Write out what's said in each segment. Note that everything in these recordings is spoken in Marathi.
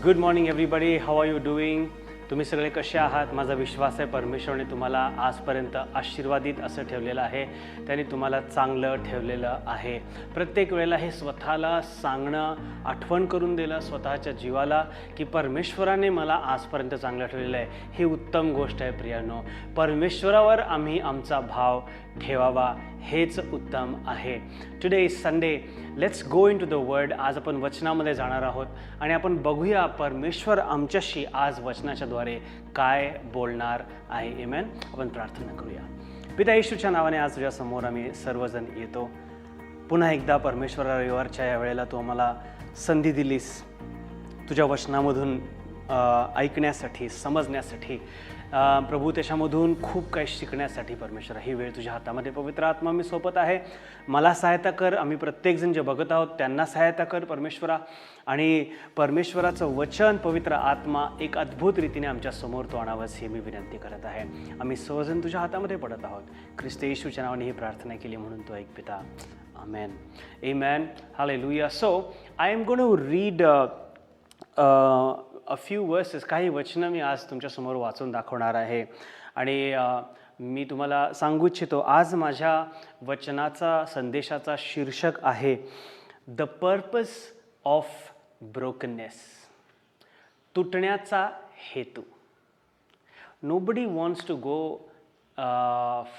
Good morning everybody. How are you doing? तुम्ही सगळे कसे आहात? माझा विश्वास आहे परमेश्वराने तुम्हाला आजपर्यंत आशीर्वादित असं ठेवलेलं आहे, त्याने तुम्हाला चांगलं ठेवलेलं आहे. प्रत्येक वेळेला हे स्वतःला सांगणं, आठवण करून दिलं स्वतःच्या जीवाला की परमेश्वराने मला आजपर्यंत चांगलं ठेवलेलं आहे, ही उत्तम गोष्ट आहे प्रियानो. परमेश्वरावर आम्ही आमचा भाव ठेवावा हेच उत्तम आहे. Today is Sunday. Let's go into the word. आज आपण वचनामध्ये जाणार आहोत आणि आपण बघूया परमेश्वर आमच्याशी आज वचनाच्याद्वारे काय बोलणार आहे. आमेन. आपण प्रार्थना करूया. पिता येशूच्या नावाने आज तुझ्या समोर आम्ही सर्वजण येतो. पुन्हा एकदा परमेश्वरा रविवारच्या या वेळेला तू आम्हाला संधी दिलीस तुझ्या वचनामधून ऐकण्यासाठी, समजण्यासाठी. प्रभू, त्याच्यामधून खूप काही शिकण्यासाठी. परमेश्वर, ही वेळ तुझ्या हातामध्ये पवित्र आत्मा मी सोपत आहे. मला सहायता कर. आम्ही प्रत्येकजण जे बघत आहोत त्यांना सहायता कर परमेश्वरा. आणि परमेश्वराचं वचन, पवित्र आत्मा एक अद्भुत रीतीने आमच्या समोर तो आणावंच ही मी विनंती करत आहे. आम्ही सर्वजण तुझ्या हातामध्ये पडत आहोत. ख्रिस्त येशूच्या नावाने ही प्रार्थना केली म्हणून तो ऐक पिता. आमेन. आमेन. Hallelujah. So I am going to read a few verses. काही वचनं मी आज तुमच्यासमोर वाचून दाखवणार आहे. आणि मी तुम्हाला सांगू इच्छितो, आज माझ्या वचनाचा, संदेशाचा शीर्षक आहे द पर्पज ऑफ ब्रोकननेस. तुटण्याचा हेतू. Nobody wants to go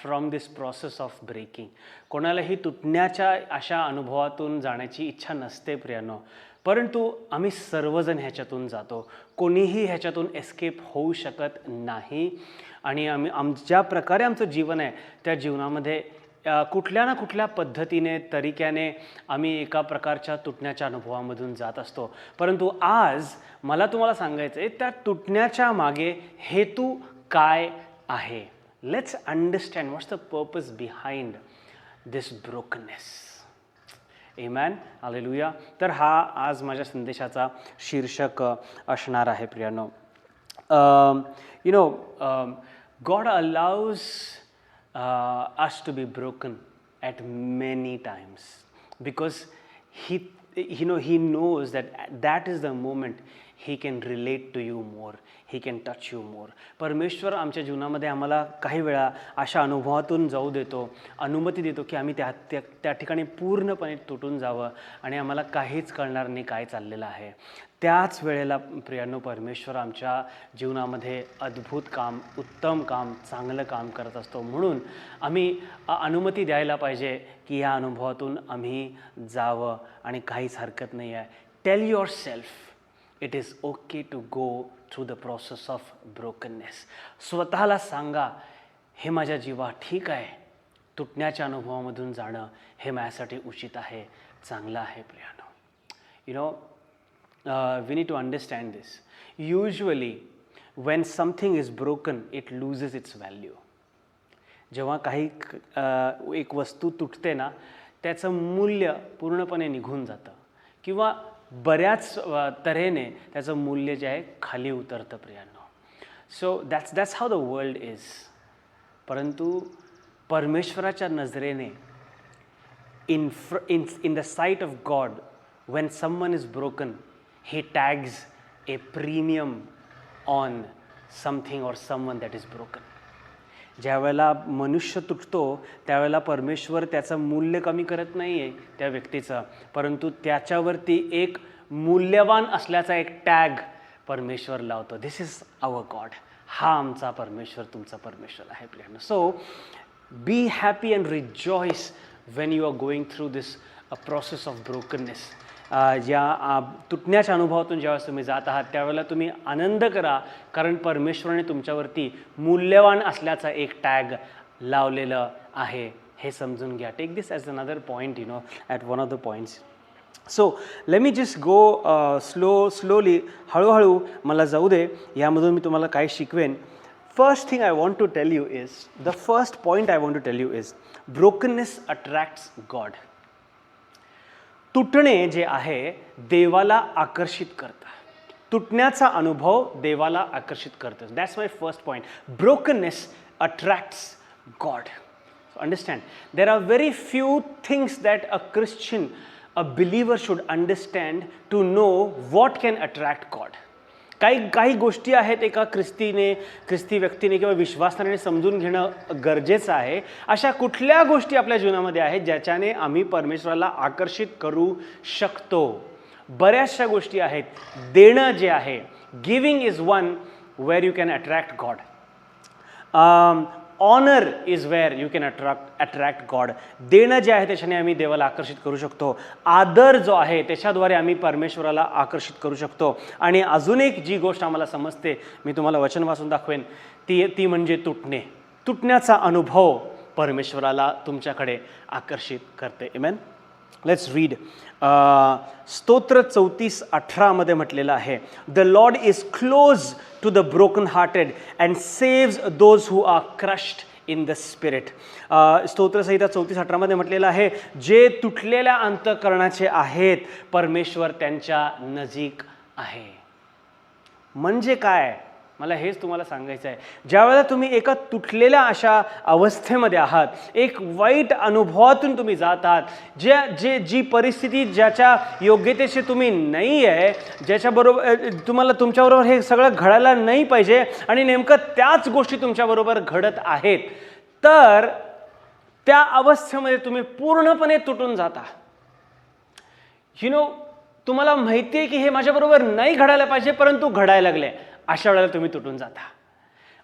from this process of breaking. कोणालाही तुटण्याच्या अशा अनुभवातून जाण्याची इच्छा नसते प्रियानो. परंतु आम्ही सर्वजण ह्याच्यातून जातो. कोणीही ह्याच्यातून एस्केप होऊ शकत नाही. आणि ज्या प्रकारे आमचं जीवन आहे त्या जीवनामध्ये कुठल्या ना कुठल्या पद्धतीने, तरीक्याने आम्ही एका प्रकारच्या तुटण्याच्या अनुभवामधून जात असतो. परंतु आज मला तुम्हाला सांगायचं आहे त्या तुटण्याच्या मागे हेतू काय आहे. Let's understand what's the purpose behind this brokenness. Amen. Hallelujah. तर हा आज माझ्या संदेशाचा शीर्षक असणार आहे प्रियानो. God allows us to be broken at many times because he knows that is the moment he can relate to you more, he can touch you more. परमेश्वर आमच्या जीवनामध्ये आम्हाला काही वेळा अशा अनुभवातून जाऊ देतो, अनुमती देतो की आम्ही त्या ठिकाणी पूर्णपणे तुटून जावं आणि आम्हाला काहीच कळणार नाही काय चाललेलं आहे. त्याच वेळेला प्रियानो, परमेश्वर आमच्या जीवनामध्ये अद्भुत काम, उत्तम काम, चांगलं काम करत असतो. म्हणून आम्ही अनुमती द्यायला पाहिजे की या अनुभवातून आम्ही जावं आणि काहीच हरकत नाही आहे. Tell yourself it is okay to go through the process of brokenness. स्वतःला सांगा, हे माझ्या जीवा ठीक आहे, तुटण्याच्या अनुभवामधून जाणं हे माझ्यासाठी उचित आहे, चांगलं आहे प्रियानो. We need to understand this. Usually, when something is broken, it loses its value. जेव्हा काही एक वस्तू तुटते ना, त्याचं मूल्य पूर्णपणे निघून जातं किंवा बऱ्याच तऱ्हेने त्याचं मूल्य जे आहे खाली उतरतं प्रियानो. So that's how the world is. परंतु परमेश्वराच्या नजरेने in the sight of God, when someone is broken, he tags a premium on something or someone that is broken. ज्या वेळेला मनुष्य तुटतो त्यावेळेला परमेश्वर त्याचं मूल्य कमी करत नाही आहे त्या व्यक्तीचं, परंतु त्याच्यावरती एक मूल्यवान असल्याचा एक टॅग परमेश्वर लावतो. This is our God. हा आमचा परमेश्वर, तुमचा परमेश्वर आहे प्रियानो. So be happy and rejoice when you are going through this process of brokenness. ज्या तुटण्याच्या अनुभवातून ज्यावेळेस तुम्ही जात आहात त्यावेळेला तुम्ही आनंद करा, कारण परमेश्वराने तुमच्यावरती मूल्यवान असल्याचा एक टॅग लावलेलं आहे हे समजून घ्या. Take this as another point at one of the points. So let me just go slowly, हळूहळू मला जाऊ दे. यामधून मी तुम्हाला काय शिकवेन. First thing I want to tell you is, the first point I want to tell you is, brokenness attracts God. तुटणे जे आहे देवाला आकर्षित करतं. तुटण्याचा अनुभव देवाला आकर्षित करतं. That's my first point. Brokenness attracts God. So understand, there are very few things that a Christian, a believer should understand to know what can attract God. काही काही गोष्टी आहेत एका ख्रिस्ती व्यक्तीने किंवा विश्वासणाऱ्याने समजून घेणं गरजेचं आहे. अशा कुठल्या गोष्टी आपल्या जीवनामध्ये आहेत ज्याच्याने आम्ही परमेश्वराला आकर्षित करू शकतो? बऱ्याचशा गोष्टी आहेत. देणं जे आहे, giving is one where you can attract God. Honour is where you can attract God. देणं जे आहे त्याच्याने आम्ही देवाला आकर्षित करू शकतो. आदर जो आहे त्याच्याद्वारे आम्ही परमेश्वराला आकर्षित करू शकतो. आणि अजून एक जी गोष्ट आम्हाला समजते, मी तुम्हाला वचन वाचून दाखवेन, ती म्हणजे तुटणे. तुटण्याचा अनुभव परमेश्वराला तुमच्याकडे आकर्षित करते. आमेन. Let's read. स्तोत्र 34:18 मध्ये म्हटलेलं आहे, the Lord is close to the broken hearted and saves those who are crushed in the spirit. स्तोत्रसंहिता 34:18 मध्ये म्हटलेलं आहे, जे तुटलेल्या अंतःकरणाचे आहेत परमेश्वर त्यांच्या नजीक आहे. म्हणजे काय? मला हेच तुम्हाला सांगायचं आहे. ज्यावेळेला तुम्ही एका तुटलेल्या अशा अवस्थेमध्ये आहात, एक वाईट अनुभवातून तुम्ही जात आहात, जी परिस्थिती ज्याच्या योग्यतेशी तुम्ही नाही आहे, ज्याच्याबरोबर तुमच्याबरोबर हे सगळं घडायला नाही पाहिजे आणि नेमकं त्याच गोष्टी तुमच्याबरोबर घडत आहेत, तर त्या अवस्थेमध्ये तुम्ही पूर्णपणे तुटून जाता. तुम्हाला माहिती आहे की हे माझ्याबरोबर नाही घडायला पाहिजे, परंतु घडायला लागले. अशा वेळेला तुम्ही तुटून जाता.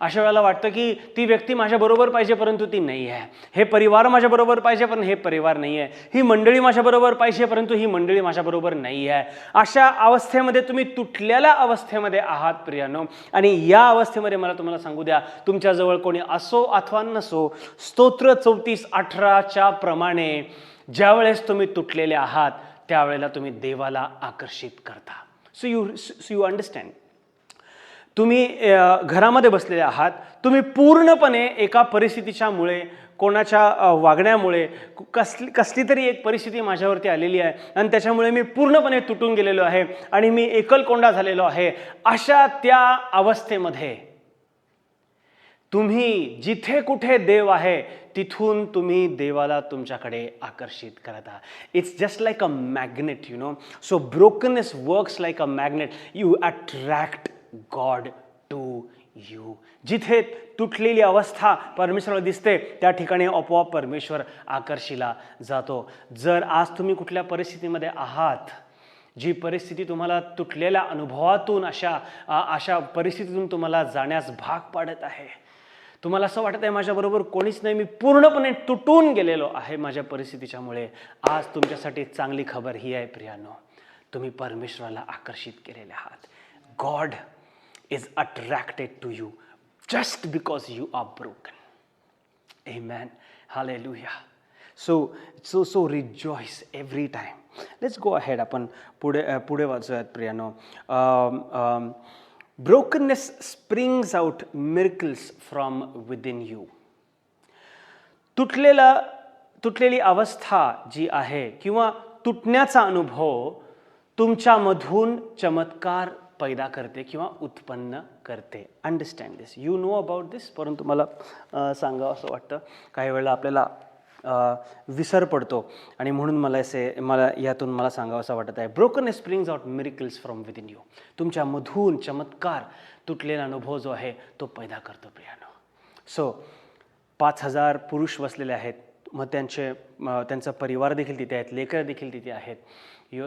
अशा वेळेला वाटतं की ती व्यक्ती माझ्याबरोबर पाहिजे परंतु ती नाही आहे. हे परिवार माझ्याबरोबर पाहिजे पण हे परिवार नाही आहे. ही मंडळी माझ्याबरोबर पाहिजे परंतु ही मंडळी माझ्याबरोबर नाही आहे. अशा अवस्थेमध्ये तुम्ही तुटलेल्या अवस्थेमध्ये आहात प्रियानो. आणि या अवस्थेमध्ये मला तुम्हाला सांगू द्या, तुमच्याजवळ कोणी असो अथवा नसो, स्तोत्र 34:18 प्रमाणे ज्यावेळेस तुम्ही तुटलेले आहात त्यावेळेला तुम्ही देवाला आकर्षित करता. So you understand. तुम्ही घरामध्ये बसलेले आहात, तुम्ही पूर्णपणे एका परिस्थितीच्या मुळे, कोणाच्या वागण्यामुळे, कसली तरी एक परिस्थिती माझ्यावरती आलेली आहे आणि त्याच्यामुळे मी पूर्णपणे तुटून गेलेलो आहे आणि मी एकलकोंडा झालेलो आहे. अशा त्या अवस्थेमध्ये तुम्ही जिथे कुठे देव आहे तिथून तुम्ही देवाला तुमच्याकडे आकर्षित करत आहात. It's just like a magnet, so brokenness works like a magnet. You attract God to you. जिथे तुटलेली अवस्था परमेश्वराला दिसते त्या ठिकाणी आपोआप परमेश्वर आकर्षिला जातो. जर आज तुम्ही कुठल्या परिस्थितीमध्ये आहात, जी परिस्थिती तुम्हाला तुटलेल्या अनुभवातून अशा परिस्थितीतून तुम्हाला जाण्यास भाग पाडत आहे, तुम्हाला असं वाटत आहे माझ्याबरोबर कोणीच नाही, मी पूर्णपणे तुटून गेलेलो आहे माझ्या परिस्थितीच्यामुळे, आज तुमच्यासाठी चांगली खबर ही आहे प्रियानो, तुम्ही परमेश्वराला आकर्षित केलेले आहात. God is attracted to you just because you are broken. Amen. Hallelujah. So rejoice every time. Let's go ahead. आपण पुढे वाचूयात प्रियानो. Brokenness springs out miracles from within you. तुटलेली अवस्था जी आहे किंवा तुटण्याचा अनुभव तुमच्यामधून चमत्कार पैदा करते किंवा उत्पन्न करते. Understand this. You know about this. परंतु मला सांगावं असं वाटतं, काही वेळेला आपल्याला विसर पडतो आणि म्हणून मला यातून सांगावं असं वाटत आहे. Brokenness springs out miracles from within you. तुमच्यामधून चमत्कार तुटलेला अनुभव जो आहे तो पैदा करतो प्रियानो. सो 5,000 पुरुष बसलेले आहेत, मग त्यांचा परिवार देखील तिथे आहेत, लेकरं देखील तिथे आहेत.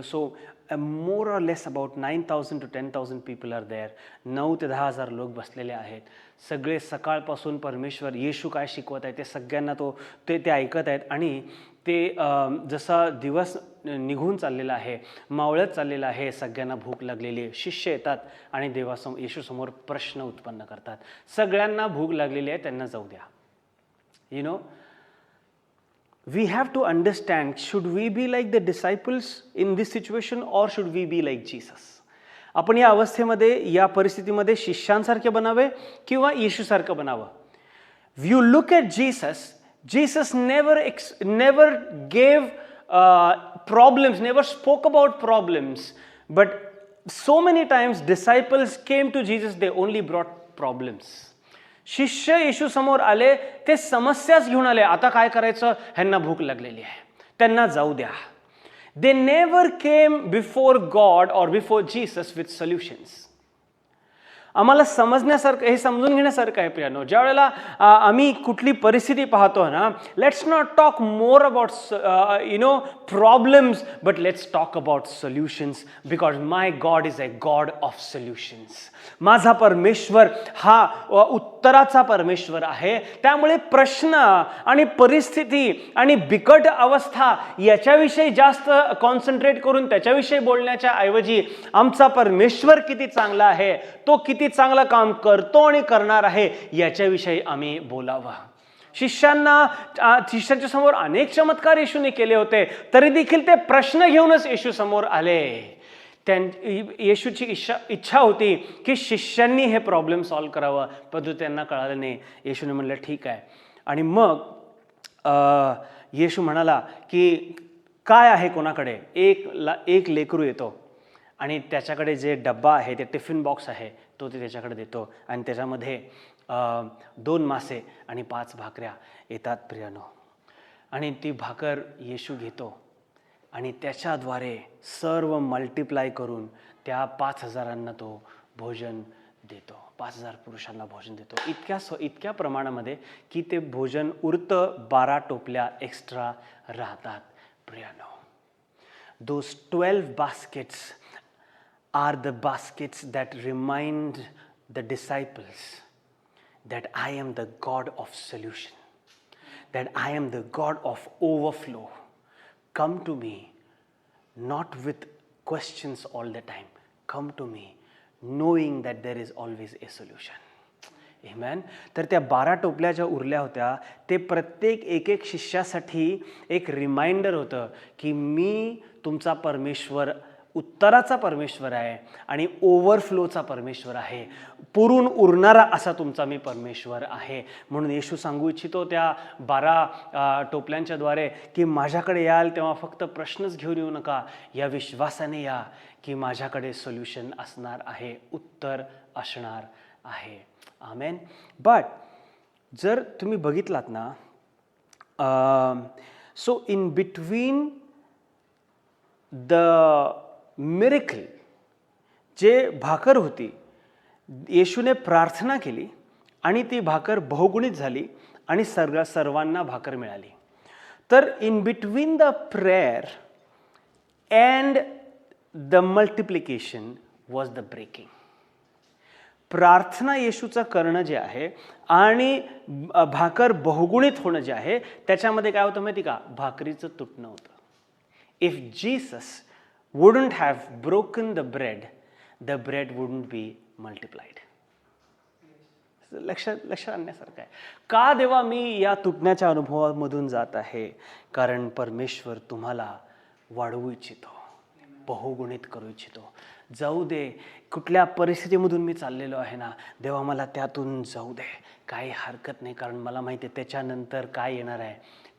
So more or less about 9,000 to 10,000 people are there. 9 ते 10,000 लोक बसलेले आहेत. सगळे सकाळपासून परमेश्वर येशू काय शिकवत आहे ते सगळ्यांना ते ऐकत आहेत आणि ते जसा दिवस निघून चाललेला आहे, मावळत चाललेला आहे, सगळ्यांना भूक लागलेली. शिष्य येतात आणि येशूसमोर प्रश्न उत्पन्न करतात. सगळ्यांना भूक लागलेली आहे, त्यांना जाऊ द्या. We have to understand, should we be like the disciples in this situation or should we be like Jesus? आपण या अवस्थेमध्ये, या परिस्थितीमध्ये शिष्यांसारखे बनावे किंवा येशूसारखं बनावं. You look at Jesus never gave problems, never spoke about problems, but so many times disciples came to Jesus, they only brought problems. शिष्य येशू समोर आले, ते समस्याच घेऊन आले. आता काय करायचं, ह्यांना भूक लागलेली आहे, त्यांना जाऊ द्या. They never came before God or before Jesus with solutions. आम्हाला समजण्यासारखं, हे समजून घेण्यासारखं आहे प्रियानो. ज्या वेळेला आम्ही कुठली परिस्थिती पाहतो ना, let's not talk more about problems, but let's talk about solutions, because my God is a God of solutions. माझा परमेश्वर हा उत्तराचा परमेश्वर आहे. त्यामुळे प्रश्न आणि परिस्थिती आणि बिकट अवस्था याच्याविषयी जास्त कॉन्सन्ट्रेट करून त्याच्याविषयी बोलण्याच्या ऐवजी आमचा परमेश्वर किती चांगला आहे, तो किती चांगलं काम करतो आणि करणार आहे, याच्याविषयी आम्ही बोलावं. शिष्यांच्या समोर अनेक चमत्कार येशूने केले होते, तरी देखील ते प्रश्न घेऊनच येशू समोर आले. येशूची इच्छा होती की शिष्यांनी हे प्रॉब्लेम सॉल्व्ह करावं, परंतु त्यांना कळालं नाही. येशूने म्हणलं ठीक आहे. आणि मग येशू म्हणाला की काय आहे कोणाकडे? एक लेकरू येतो आणि त्याच्याकडे जे डब्बा आहे, ते टिफिन बॉक्स आहे, तो ते त्याच्याकडे देतो आणि त्याच्यामध्ये 2 मासे आणि 5 भाकऱ्या येतात प्रियानो. आणि ती भाकर येशू घेतो आणि त्याच्याद्वारे सर्व मल्टिप्लाय करून त्या 5,000 तो भोजन देतो. 5,000 पुरुषांना भोजन देतो. इतक्या प्रमाणामध्ये की ते भोजन उरतं, 12 टोपल्या एक्स्ट्रा राहतात प्रियानो. Those 12 baskets are the baskets that remind the disciples that I am the God of solution, that I am the God of overflow. Come to me, not with questions all the time. Come to me, knowing that there is always a solution. Amen. तर त्या 12 टोपल्या ज्या उरल्या होत्या, ते प्रत्येक एक शिष्यासाठी एक रिमाइंडर होतं की मी तुमचा परमेश्वर, उत्तराचा परमेश्वर आहे आणि ओव्हरफ्लोचा परमेश्वर आहे. पुरून उरणारा असा तुमचा मी परमेश्वर आहे. म्हणून येशू सांगू इच्छितो त्या 12 टोपल्यांच्या द्वारे की माझ्याकडे याल तेव्हा फक्त प्रश्नच घेऊन येऊ नका, या विश्वासाने या की माझ्याकडे सोल्युशन असणार आहे, उत्तर असणार आहे. आमेन. बट जर तुम्ही बघितलात ना, so in between the miracle, जे भाकर होती, येशूने प्रार्थना केली आणि ती भाकर बहुगुणित झाली आणि सर्वांना भाकर मिळाली. तर in between the prayer and the multiplication was the breaking. प्रार्थना येशूचं करणं जे आहे आणि भाकर बहुगुणित होणं जे आहे, त्याच्यामध्ये काय होतं माहिती का? भाकरीचं तुटणं होतं. If Jesus wouldn't have broken the bread wouldn't be multiplied. लक्षात आणण्यासारखं आहे. का देवा मी या तुटण्याच्या अनुभवामधून जात आहे? कारण परमेश्वर तुम्हाला वाढवू इच्छितो, बहुगुणित करू इच्छितो. जाऊ दे, कुठल्या परिस्थितीमधून मी चाललेलो आहे ना, देवा मला त्यातून जाऊ दे, काही हरकत नाही. कारण मला माहिती आहे त्याच्यानंतर काय येणार आहे,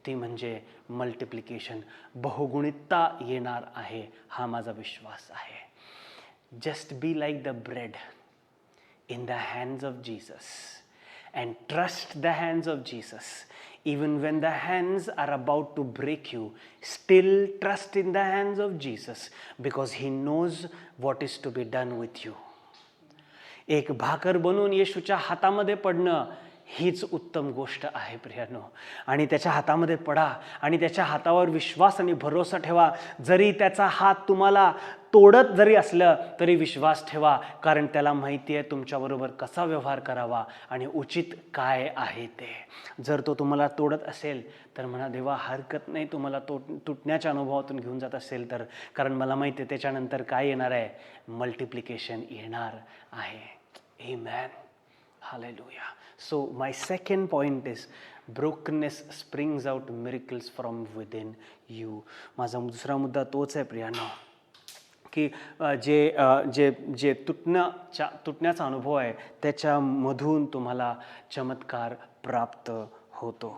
ती म्हणजे मल्टिप्लिकेशन, बहुगुणितता येणार आहे. हा माझा विश्वास आहे. Just be like the bread in the hands of Jesus and trust the hands of Jesus. Even when the hands are about to break you, still trust in the hands of Jesus because he knows what is to be done with you. एक भाकर बनवून येशूच्या हातामध्ये पडणं हीच उत्तम गोष्ट आहे प्रियानो. आणि त्याच्या हातामध्ये पडा आणि त्याच्या हातावर विश्वास आणि भरोसा ठेवा. जरी त्याचा हात तुम्हाला तोडत जरी असलं तरी विश्वास ठेवा, कारण त्याला माहिती आहे तुमच्याबरोबर कसा व्यवहार करावा आणि उचित काय आहे ते. जर तो तुम्हाला तोडत असेल तर म्हणा, देवा हरकत नाही, तुम्हाला तुटण्याच्या अनुभवातून घेऊन जात असेल तर, कारण मला माहिती आहे त्याच्यानंतर काय येणार आहे, मल्टिप्लिकेशन येणार आहे. आमेन. Hallelujah. So my second point is brokenness springs out miracles from within you. माझा दुसरा मुद्दा तोच आहे प्रियानो, की जे तुटण्याचा अनुभव आहे त्याच्यामधून तुम्हाला चमत्कार प्राप्त होतो.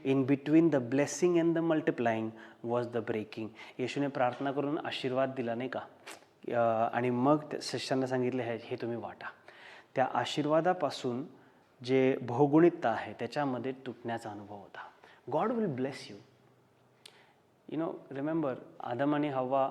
In between the blessing and the multiplying was the breaking. येशूने प्रार्थना करून आशीर्वाद दिला नाही का, आणि मग शिष्यांना सांगितले हे तुम्ही वाटा. त्या आशीर्वादापासून जे बहुगुणितता आहे त्याच्यामध्ये तुटण्याचा अनुभव होता. God will bless you. Remember, आदम आणि हव्वा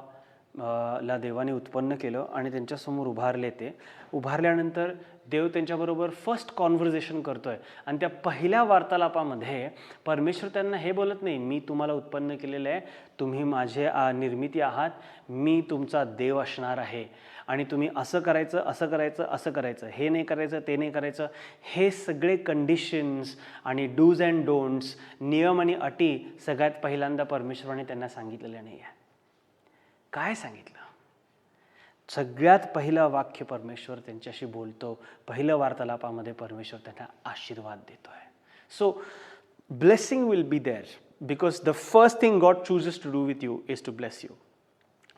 ला देवाने उत्पन्न केलं आणि त्यांच्यासमोर उभारले. ते उभारल्यानंतर देव त्यांच्याबरोबर फर्स्ट कॉन्व्हर्सेशन करतोय आणि त्या पहिल्या वार्तालापामध्ये परमेश्वर त्यांना हे बोलत नाही, मी तुम्हाला उत्पन्न केलेलं आहे, तुम्ही माझे निर्मिती आहात, मी तुमचा देव असणार आहे आणि तुम्ही असं करायचं, असं करायचं, असं करायचं, हे नाही करायचं, ते नाही करायचं. हे सगळे कंडिशन्स आणि डूज अँड डोंट्स, नियम आणि अटी सगळ्यात पहिल्यांदा परमेश्वराने त्यांना सांगितलेलं नाही आहे. काय सांगितलं? सगळ्यात पहिलं वाक्य परमेश्वर त्यांच्याशी बोलतो, पहिलं वार्तालापामध्ये परमेश्वर त्यांना आशीर्वाद देतोय. So blessing will be there because the first thing God chooses to do with you is to bless you.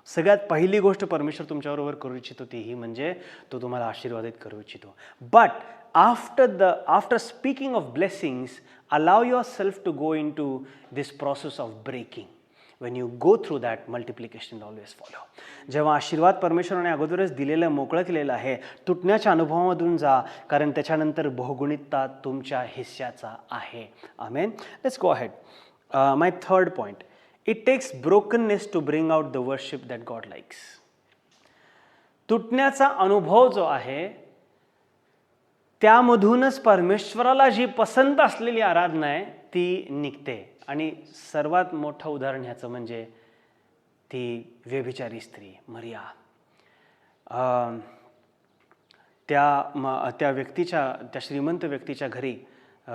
सगळ्यात पहिली गोष्ट परमेश्वर तुमच्याबरोबर करू इच्छितो ती ही म्हणजे तो तुम्हाला आशीर्वादित करू इच्छितो. But after speaking of blessings, allow yourself to go into this process of breaking. When you go through that, multiplication will always follow. जेव्हा आशीर्वाद परमेश्वराने अगोदरच दिलेलं, मोकळं केलेलं आहे, तुटण्याच्या अनुभवामधून जा, कारण त्याच्यानंतर बहुगुणितता तुमच्या हिस्साचा आहे. आमेन. Let's go ahead. My third point, it takes brokenness to bring out the worship that God likes. तुटण्याचा अनुभव जो आहे त्यामधूनच परमेश्वराला जी पसंत असलेली आराधना आहे ती निघते. आणि सर्वात मोठं उदाहरण ह्याचं म्हणजे ती व्यभिचारी स्त्री मरिया. त्या व्यक्तीच्या, त्या श्रीमंत व्यक्तीच्या घरी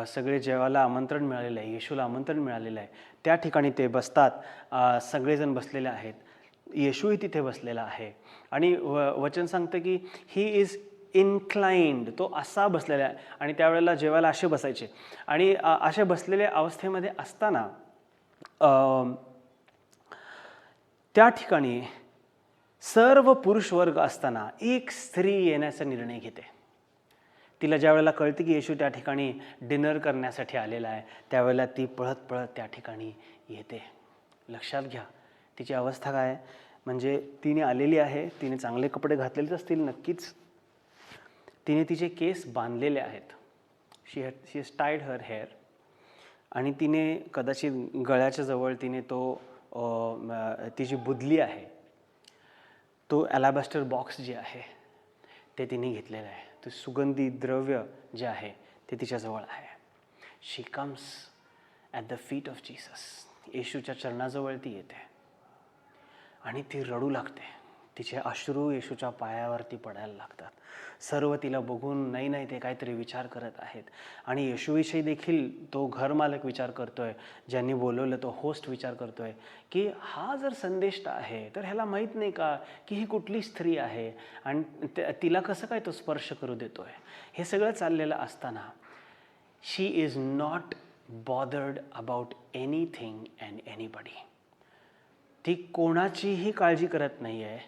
सगळे जेवायला आमंत्रण मिळालेलं आहे, येशूला आमंत्रण मिळालेलं आहे. त्या ठिकाणी ते बसतात, सगळेजण बसलेले आहेत, येशूही तिथे बसलेला आहे आणि वचन सांगतं की ही इज इन्क्लाइंड, तो असा बसलेला आहे. आणि त्यावेळेला जेवायला असे बसायचे आणि अशा बसलेल्या अवस्थेमध्ये असताना त्या ठिकाणी सर्व पुरुष वर्ग असताना एक स्त्री येण्याचा निर्णय घेते. तिला ज्या वेळेला कळते की येशू त्या ठिकाणी डिनर करण्यासाठी आलेला आहे, त्यावेळेला ती पळत पळत त्या ठिकाणी येते. लक्षात घ्या तिची अवस्था काय, म्हणजे तिने आलेली आहे, तिने चांगले कपडे घातलेलेच असतील नक्कीच, तिने तिचे केस बांधलेले आहेत, शी हॅज टाईड हर हेअर, आणि तिने कदाचित गळ्याच्या जवळ तिने तिची बुदली आहे, तो ॲलाबॅस्टर बॉक्स जे आहे ते तिने घेतलेलं आहे, ते सुगंधी द्रव्य जे आहे ते तिच्याजवळ आहे. She comes at the feet of Jesus, येशूच्या चरणाजवळ ती येते आणि ती रडू लागते. तिचे अश्रू येशूच्या पायावरती पडायला लागतात. सर्व तिला बघून नाही ते काहीतरी विचार करत आहेत आणि येशूविषयी देखील तो घरमालक विचार करतोय, ज्यांनी बोलवलं तो होस्ट विचार करतोय की हा जर संदेष्टा आहे तर ह्याला माहीत नाही का की ही कुठली स्त्री आहे आणि तिला कसं काय तो स्पर्श करू देतोय. हे सगळं चाललेलं असताना she is not bothered about anything and anybody. ती कोणाचीही काळजी करत नाही आहे,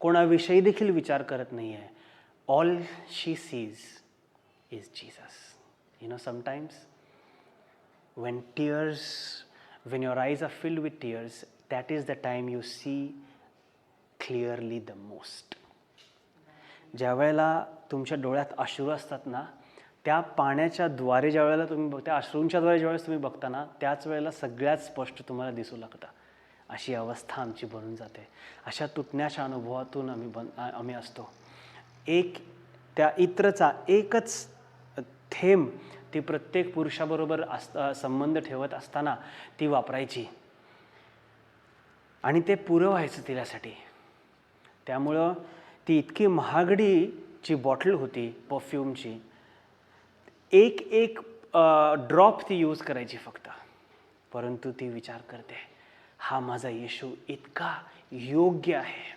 कोणाविषयी देखील विचार करत नाही आहे. All she sees is Jesus. You know, sometimes when your eyes are filled with tears, that is the time you see clearly the most. ज्या वेळेला तुमच्या डोळ्यात अश्रू असतात ना, त्या पाण्याच्या द्वारे ज्या वेळेला तुम्ही त्या अश्रूंच्या द्वारे ज्यावेळेस तुम्ही बघता ना, त्याच वेळेला सगळ्यात स्पष्ट तुम्हाला दिसू लागतं. अशी अवस्था आमची बनून जाते. अशा तुटण्याच्या अनुभवातून आम्ही असतो. त्या इत्रचा एकच थेंब ती प्रत्येक पुरुषाबरोबर संबंध ठेवत असताना ती वापरायची आणि ते पुरं व्हायचं तिच्यासाठी. त्यामुळं ती इतकी महागडीची बॉटल होती परफ्यूमची, एक ड्रॉप ती यूज करायची फक्त. परंतु ती विचार करते, हा माझा येशू इतका योग्य आहे,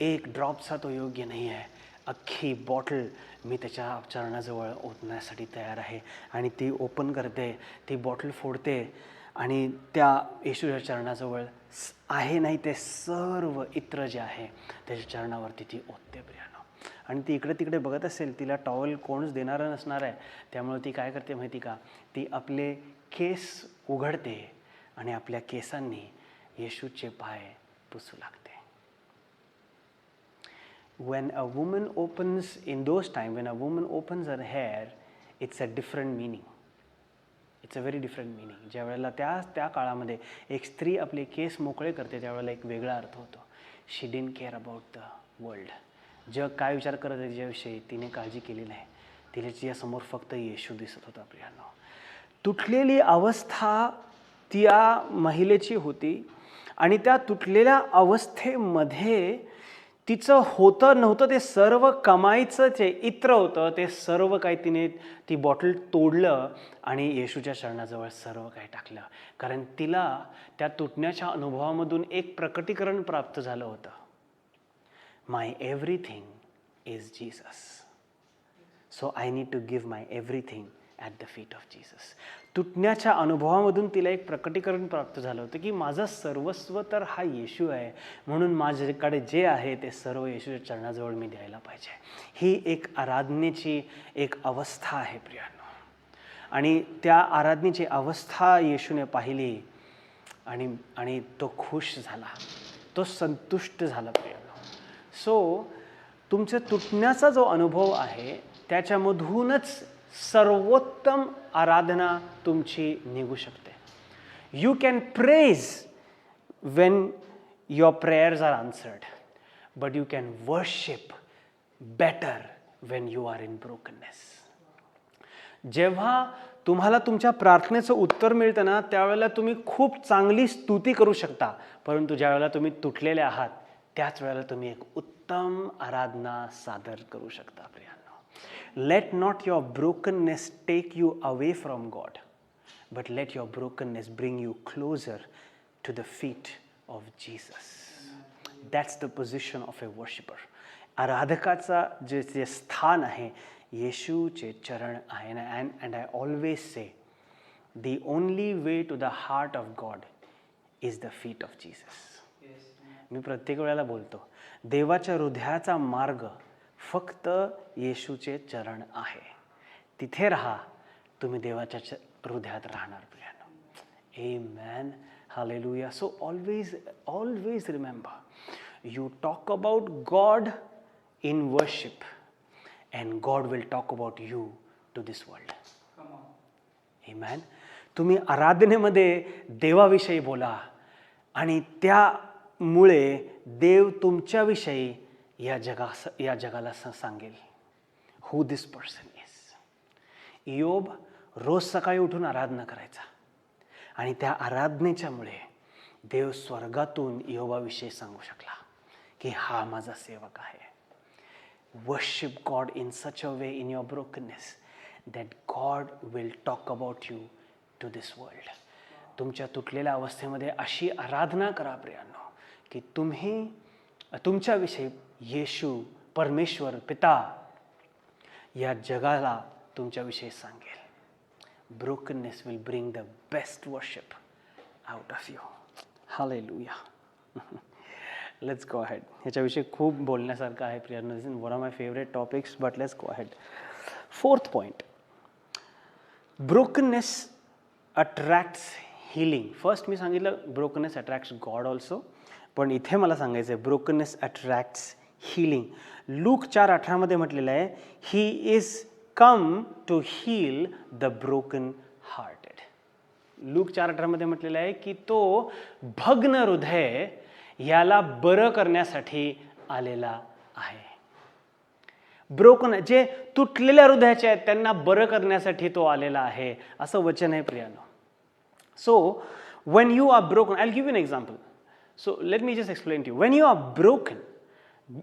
एक ड्रॉपचा तो योग्य नाही आहे, अख्खी बॉटल मी त्याच्या चरणाजवळ ओतण्यासाठी तयार आहे. आणि ती ओपन करते, ती बॉटल फोडते आणि त्या येशूच्या चरणाजवळ आहे नाही ते सर्व इत्र जे आहे त्याच्या चरणावरती ती ओतते प्रियानो. आणि ती इकडे तिकडे बघत असेल, तिला टॉवेल कोणच देणारं नसणार आहे, त्यामुळे ती काय करते माहिती का, ती आपले केस उघडते आणि आपल्या केसांनी येशूचे पाय पुसू लागते. When a woman opens, in those times, when a woman opens her hair, it's a different meaning. It's a very different meaning. ज्या वेळेला त्या काळामध्ये एक स्त्री आपले केस मोकळे करते त्यावेळेला एक वेगळा अर्थ होतो. She didn't care about the world. जग काय विचार करत आहे तिच्याविषयी तिने काळजी केली नाही. तिला तिच्यासमोर फक्त येशू दिसत होता. प्रियांनो, तुटलेली अवस्था त्या महिलेची होती आणि त्या तुटलेल्या अवस्थेमध्ये तिचं होतं नव्हतं ते सर्व कमाईचं जे इत्र होतं ते सर्व काही तिने ती बॉटल तोडलं आणि येशूच्या चरणाजवळ सर्व काही टाकलं. कारण तिला त्या तुटण्याच्या अनुभवामधून एक प्रकटीकरण प्राप्त झालं होतं. My everything is Jesus, so I need to give my everything at the feet of Jesus. तुटण्याच्या अनुभवामधून तिला एक प्रकटीकरण प्राप्त झालं होतं की माझं सर्वस्व तर हा येशू आहे, म्हणून माझ्याकडे जे आहे ते सर्व येशूच्या चरणाजवळ मी द्यायला पाहिजे. ही एक आराधनेची एक अवस्था आहे प्रियांनो. आणि त्या आराधनेची अवस्था येशूने पाहिली आणि तो खुश झाला, तो संतुष्ट झाला प्रियांनो. सो तुमच्या तुटण्याचा जो अनुभव आहे त्याच्यामधूनच सर्वोत्तम आराधना तुमची निघू शकते. You can praise when your prayers are answered, but you can worship better when you are in brokenness. जेव्हा तुम्हाला तुमच्या प्रार्थनेचं उत्तर मिळतं ना त्यावेळेला तुम्ही खूप चांगली स्तुती करू शकता, परंतु ज्यावेळेला तुम्ही तुटलेले आहात त्याच वेळेला तुम्ही एक उत्तम आराधना सादर करू शकता. Let not your brokenness take you away from God, but let your brokenness bring you closer to the feet of Jesus. That's the position of a worshipper. आराधकाचा जे स्थान आहे येशूचे चरण आहे. And I always say the only way to the heart of God is the feet of Jesus. मी प्रत्येक वेळेला बोलतो देवाच्या हृदयाचा मार्ग फक्त येशूचे चरण आहे. तिथे राहा, तुम्ही देवाच्या हृदयात राहणार प्रियांनो. Amen, hallelujah. So always remember, you talk about God in worship and God will talk about you to this world. आमेन. तुम्ही आराधनेमध्ये देवाविषयी बोला आणि त्यामुळे देव तुमच्याविषयी या जगाला सांगेल हू दिस पर्सन इज. इयोब रोज सकाळी उठून आराधना करायचा आणि त्या आराधनेच्यामुळे देव स्वर्गातून इयोबाविषयी सांगू शकला की हा माझा सेवक आहे. Worship God in such a way in your brokenness that God will talk about you to this world. तुमच्या तुटलेल्या अवस्थेमध्ये अशी आराधना करा प्रियांनो की तुम्ही तुमच्याविषयी येशू परमेश्वर पिता या जगाला तुमच्याविषयी सांगेल. Brokenness will bring the best worship out of you. Hallelujah. Let's go ahead. ह्याच्याविषयी खूप बोलण्यासारखं आहे प्रियांनो. This is one of my favourite topics, but let's go ahead. Fourth point, brokenness attracts healing. First मी सांगितलं ब्रोकननेस अट्रॅक्ट्स गॉड ऑल्सो, पण इथे मला सांगायचं आहे ब्रोकननेस अट्रॅक्ट्स हिलिंग. लूक 4:18 मध्ये म्हटलेलं आहे he is come to heal the broken hearted. Luke 4:18 मध्ये म्हटलेलं आहे की तो भग्न हृदय याला बरं करण्यासाठी आलेला आहे. ब्रोकन जे तुटलेल्या हृदयाचे आहेत त्यांना बरं करण्यासाठी तो आलेला आहे असं वचन आहे प्रियांनो. So when you are broken, I'll give you an example. So let me just explain to you. When you are broken,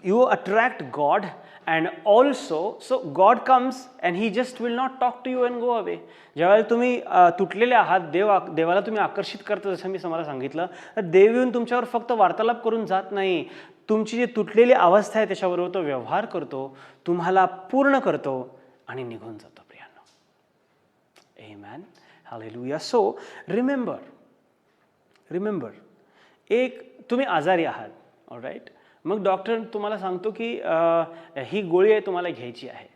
you attract God, and also so God comes and he just will not talk to you and go away. ज्यावेळेला तुम्ही तुटलेले आहात देवाला तुम्ही आकर्षित करता, जसं मी तुम्हाला सांगितलं, तर देव येऊन तुमच्यावर फक्त वार्तालाप करून जात नाही. तुमची जी तुटलेली अवस्था आहे त्याच्याबरोबर तो व्यवहार करतो, तुम्हाला पूर्ण करतो आणि निघून जातो प्रियांनो. Amen, hallelujah. सो रिमेंबर एक तुम्ही आजारी आहात, ऑलराईट. मग डॉक्टर तुम्हाला सांगतो की ही गोळी आहे तुम्हाला घ्यायची आहे.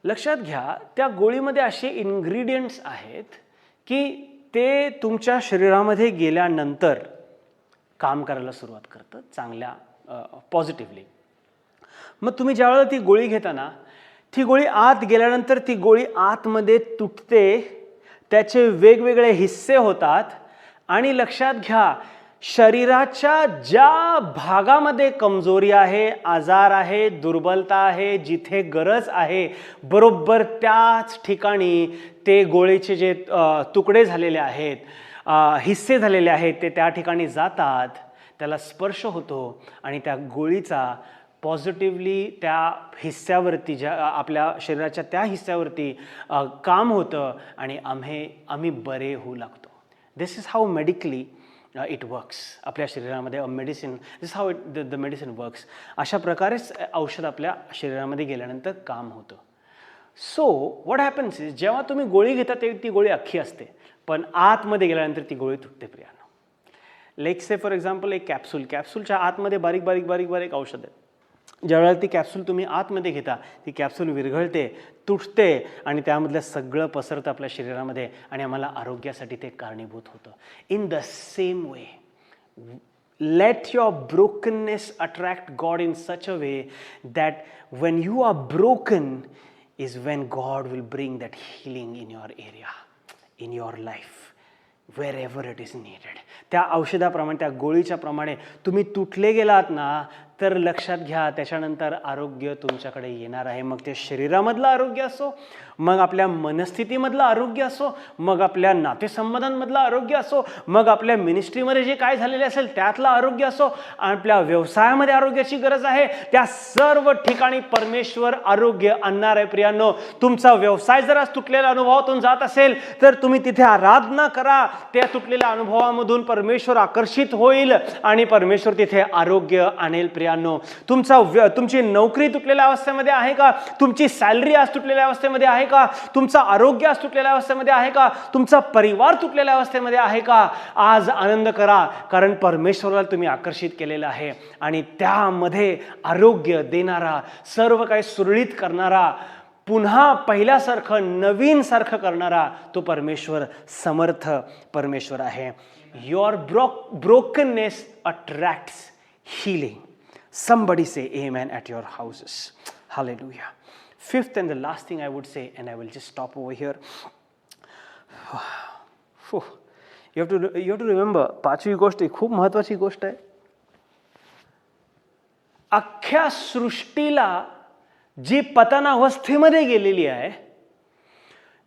लक्षात घ्या त्या गोळीमध्ये असे इन्ग्रेडियंट्स आहेत की ते तुमच्या शरीरामध्ये गेल्यानंतर काम करायला सुरुवात करतं चांगल्या पॉझिटिव्हली. मग तुम्ही ज्यावेळेला ती गोळी घेताना ती गोळी आत गेल्यानंतर ती गोळी आतमध्ये तुटते, त्याचे वेगवेगळे हिस्से होतात आणि लक्षात घ्या शरीराच्या ज्या भागामध्ये कमजोरी आहे, आजार आहे, दुर्बलता आहे, जिथे गरज आहे, बरोबर त्याच ठिकाणी ते गोळीचे जे तुकडे झालेले आहेत, हिस्से झालेले आहेत, ते त्या ठिकाणी जातात, त्याला स्पर्श होतो आणि त्या गोळीचा पॉझिटिव्हली त्या हिस्स्यावरती, ज्या आपल्या शरीराच्या त्या हिस्स्यावरती काम होतं आणि आम्ही बरे होऊ लागतो. This is how medically it works. आपल्या शरीरामध्ये medicine, this how the medicine works. अशा प्रकारेच औषध आपल्या शरीरामध्ये गेल्यानंतर काम होतं. सो व्हॉट हॅपन्स इज, जेव्हा तुम्ही गोळी घेता ते ती गोळी अख्खी असते, पण आतमध्ये गेल्यानंतर ती गोळी तुटते प्रियानो. लाईक से फॉर एक्झाम्पल एक कॅप्सूलच्या आतमध्ये बारीक बारीक बारीक बारीक औषध आहे. ज्यावेळेला ती कॅप्सूल तुम्ही आतमध्ये घेता, ती कॅप्सूल विरघळते, तुटते आणि त्यामधलं सगळं पसरतं आपल्या शरीरामध्ये आणि आम्हाला आरोग्यासाठी ते कारणीभूत होतं. In the same way, let your brokenness attract God in such a way that when you are broken is when God will bring that healing in your area, in your life, wherever it is needed. त्या औषधाप्रमाणे, त्या गोळीच्या प्रमाणे तुम्ही तुटले गेलात ना, तर लक्षात घ्या त्याच्यानंतर आरोग्य तुमच्याकडे येणार आहे. मग ते शरीरामधलं आरोग्य असो, मग आपल्या मनस्थितीमधलं आरोग्य असो, मग आपल्या नातेसंबंधांमधलं आरोग्य असो, मग आपल्या मिनिस्ट्रीमध्ये जे काय झालेले असेल त्यातलं आरोग्य असो, आपल्या व्यवसायामध्ये आरोग्याची गरज आहे, त्या सर्व ठिकाणी परमेश्वर आरोग्य आणणार आहे. प्रियांनो, तुमचा व्यवसाय जर आज तुटलेल्या अनुभवातून जात असेल तर तुम्ही तिथे आराधना करा. त्या तुटलेल्या अनुभवामधून परमेश्वर आकर्षित होईल आणि परमेश्वर तिथे आरोग्य आणेल. प्रियांनो, तुमची नोकरी तुटलेल्या अवस्थेमध्ये आहे का? तुमची सॅलरी आज तुटलेल्या अवस्थेमध्ये आहे का? तुमचं आरोग्य आज तुटलेल्या अवस्थेमध्ये आहे का? तुमचा परिवार तुटलेल्या अवस्थेमध्ये आहे का? आज आनंद करा, कारण परमेश्वराला तुम्ही आकर्षित केलेलं आहे आणि त्यामध्ये आरोग्य देणारा, सर्व काही सुरळीत करणारा, पुन्हा पहिल्यासारखं नवीन सारखं करणारा तो परमेश्वर समर्थ परमेश्वर आहे. Your brokenness attracts healing. Somebody say amen at your houses. Hallelujah. Fifth and the last thing I would say, and I will just stop over here. You have to remember, पाचवी गोष्ट ही खूप महत्वाची गोष्ट आहे. अख्ख्या सृष्टीला जी पतनावस्थेमध्ये गेलेली आहे,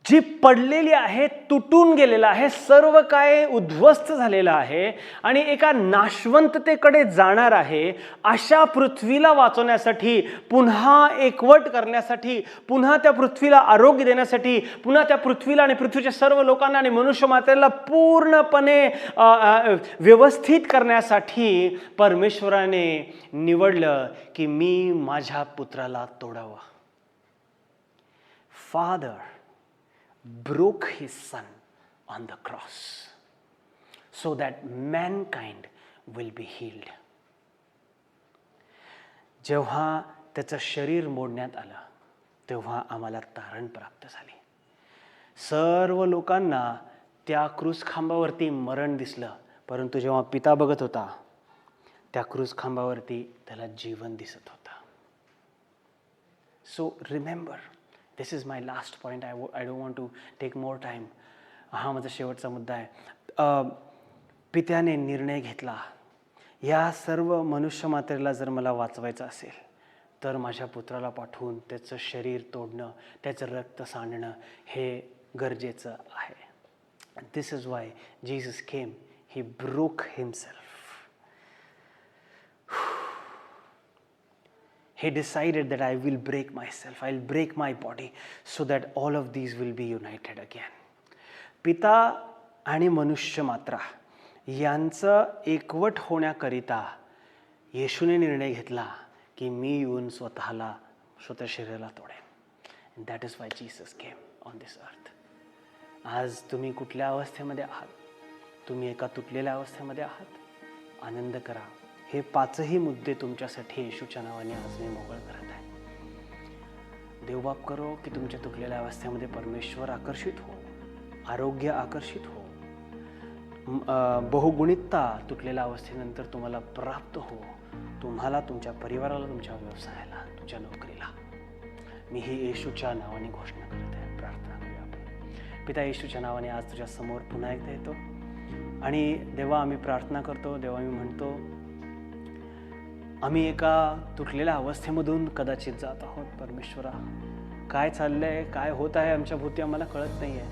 जी पडलेली आहे, तुटून गेलेलं आहे, सर्व काय उद्ध्वस्त झालेलं आहे आणि एका नाशवंततेकडे जाणार आहे, अशा पृथ्वीला वाचवण्यासाठी, पुन्हा एकवट करण्यासाठी, पुन्हा त्या पृथ्वीला आरोग्य देण्यासाठी, पुन्हा त्या पृथ्वीला आणि पृथ्वीच्या सर्व लोकांना आणि मनुष्य मात्रेला पूर्णपणे व्यवस्थित करण्यासाठी परमेश्वराने निवडलं की मी माझ्या पुत्राला तोडावं. Father broke his son on the cross so that mankind will be healed. जेव्हा त्याचं शरीर मोडण्यात आलं तेव्हा आम्हाला तारण प्राप्त झाले. सर्व लोकांना त्या क्रूस खांबावरती मरण दिसलं, परंतु जेव्हा पिता बघत होता त्या क्रूस खांबावरती त्याला जीवन दिसत होतं. So remember, this is my last point. I don't want to take more time. हा माझा शेवटचा मुद्दा आहे. पित्याने निर्णय घेतला, या सर्व मनुष्य मात्रेला जर मला वाचवायचं असेल तर माझ्या पुत्राला पाठवून त्याचं शरीर तोडणं, त्याचं रक्त सांडणं हे गरजेचं आहे. This is why Jesus came. He broke himself. He decided that I will break myself, I'll break my body so that all of these will be united again. पिता आणि मनुष्य मात्रा यांचं एकवट होण्याकरिता येशूने निर्णय घेतला की मी येऊन स्वतः शरीराला तोडेन. And that is why Jesus came on this earth. आज तुम्ही कुठल्या अवस्थेमध्ये आहात? तुम्ही एका तुटलेल्या अवस्थेमध्ये आहात? आनंद करा. हे पाचही मुद्दे तुमच्यासाठी येशूच्या नावाने आज मी मोकळ करत आहे. देवबाप करो की तुमच्या तुटलेल्या अवस्थेमध्ये परमेश्वर आकर्षित हो, आरोग्य आकर्षित हो, बहुगुणितता तुटलेल्या अवस्थेनंतर तुम्हाला प्राप्त हो, तुम्हाला, तुमच्या परिवाराला, तुमच्या व्यवसायाला, तुमच्या नोकरीला. मी ही येशूच्या नावाने घोषणा करत आहे. प्रार्थना करूया आपण. पिता, येशूच्या नावाने आज तुझ्या समोर पुन्हा एकदा येतो. आणि देवा आम्ही प्रार्थना करतो, देवा आम्ही म्हणतो, आम्ही एका तुटलेल्या अवस्थेमधून कदाचित जात आहोत परमेश्वरा. काय चाललंय, काय होत आहे आमच्या भोवती आम्हाला कळत नाही आहे.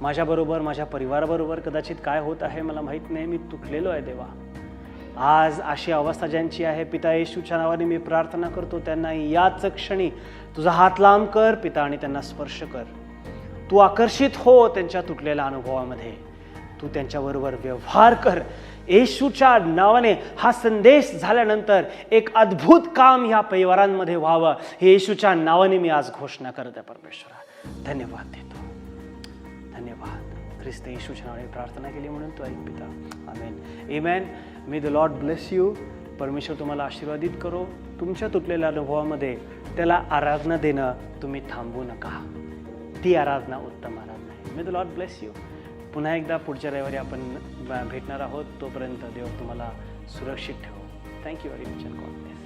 माझ्याबरोबर, माझ्या परिवाराबरोबर कदाचित काय होत आहे मला माहीत नाही. मी तुटलेलो आहे देवा. आज अशी अवस्था ज्यांची आहे पिता येशूच्या नावाने मी प्रार्थना करतो, त्यांना याच क्षणी तुझा हात लांब कर पिता आणि त्यांना स्पर्श कर. तू आकर्षित हो त्यांच्या तुटलेल्या अनुभवामध्ये. तू त्यांच्याबरोबर व्यवहार कर. येशूच्या नावाने हा संदेश झाल्यानंतर एक अद्भुत काम ह्या परिवारांमध्ये व्हावं, हे येशूच्या नावाने मी आज घोषणा करत आहे परमेश्वरा. धन्यवाद देतो, धन्यवाद. ख्रिस्त येशूच्या नावाने प्रार्थना केली म्हणून तू ऐक पिता. Amen, amen. May the lord bless you. परमेश्वर तुम्हाला आशीर्वादित करो. तुमच्या तुटलेल्या अनुभवामध्ये त्याला आराधना देणं तुम्ही थांबवू नका. ती आराधना उत्तम आराधना आहे. मे द लॉर्ड ब्लेस यू. पुन्हा एकदा पुढच्या रविवारी आपण भेटणार आहोत. तोपर्यंत देव तुम्हाला सुरक्षित ठेवो. Thank you very much. God bless.